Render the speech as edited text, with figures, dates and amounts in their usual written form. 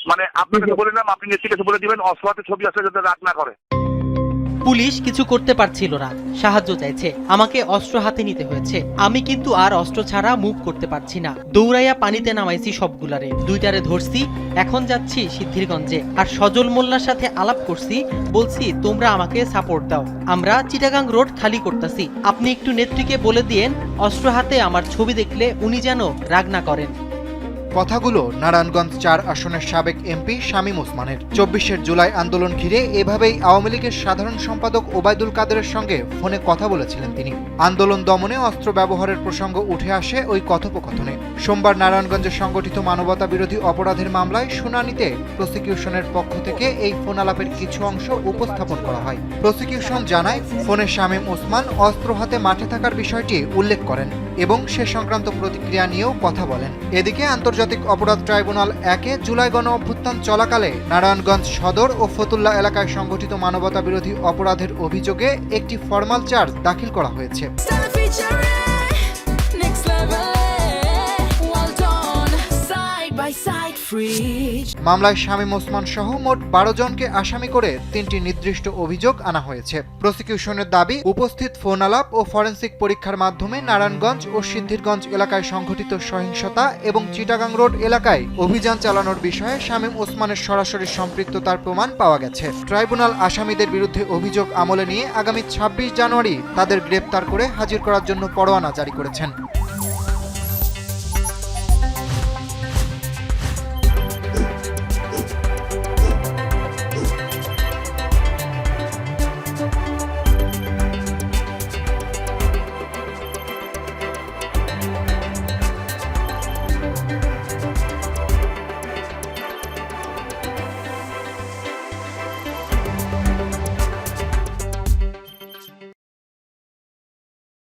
মানে আপনাকে বলে দিলাম, আপনি নেত্রীর কাছে বলে দিবেন অস্ত্র হাতে ছবি আসলে যাতে রাগ না করে। পুলিশ কিছু করতে পারছিল না, সাহায্য চাইছে, আমাকে অস্ত্র হাতে নিতে হয়েছে। আমি কিন্তু আর অস্ত্র ছাড়া মুভ করতে পারছি না। দৌড়াইয়া পানিতে নামাইছি সবগুলারে, দুইটারে ধরছি। এখন যাচ্ছি সিদ্ধিরগঞ্জে, আর সজল মোল্লার সাথে আলাপ করছি, বলছি তোমরা আমাকে সাপোর্ট দাও, আমরা চিটাগাং রোড খালি করতেছি। আপনি একটু নেত্রীকে বলে দিয়েন অস্ত্র হাতে আমার ছবি দেখলে উনি যেন রাগ না করেন। কথাগুলো নারায়ণগঞ্জ ৪ আসনের সাবেক এমপি শামীম ওসমানের। ২৪শে জুলাই আন্দোলন ঘিরে এভাবেই আওয়ামী লীগের সাধারণ সম্পাদক ওবায়দুল কাদেরের সঙ্গে ফোনে কথা বলেছিলেন তিনি। আন্দোলন দমনে অস্ত্র ব্যবহারের প্রসঙ্গ উঠে আসে ওই কথোপকথনে। সোমবার নারায়ণগঞ্জে সংগঠিত মানবতা বিরোধী অপরাধের মামলায় শুনানিতে প্রসিকিউশনের পক্ষ থেকে এই ফোন আলাপের কিছু অংশ উপস্থাপন করা হয়। প্রসিকিউশন জানায়, ফোনে শামীম ওসমান অস্ত্র হাতে মাঠে থাকার বিষয়টি উল্লেখ করেন এবং সে সংক্রান্ত প্রতিক্রিয়া নিয়েও কথা বলেন। এদিকে আন্তর্জাতিক অপরাধ ট্রাইব্যুনাল ১-এ জুলাই গণ অভ্যুত্থান চলাকালে নারায়ণগঞ্জ সদর ও ফতুল্লা এলাকায় সংগঠিত মানবতা বিরোধী অপরাধের অভিযোগে একটি ফরমাল চার্জ দাখিল করা হয়েছে। মামলায় শামীম ওসমান সহ মোট ১২ জনকে আসামি করে ৩টি নির্দিষ্ট অভিযোগ আনা হয়েছে। প্রসিকিউশনের দাবি, উপস্থিত ফোন আলাপ ও ফরেনসিক পরীক্ষার মাধ্যমে নারায়ণগঞ্জ ও সিদ্ধিরগঞ্জ এলাকায় সংঘটিত সহিংসতা এবং চিটাগাং রোড এলাকায় অভিযান চালানোর বিষয়ে শামীম ওসমানের সরাসরি সম্পৃক্ততার প্রমাণ পাওয়া গেছে। ট্রাইব্যুনাল আসামিদের বিরুদ্ধে অভিযোগ আমলে নিয়ে আগামী ২৬ জানুয়ারি তাদের গ্রেপ্তার করে হাজির করার জন্য পরোয়ানা জারি করেছেন।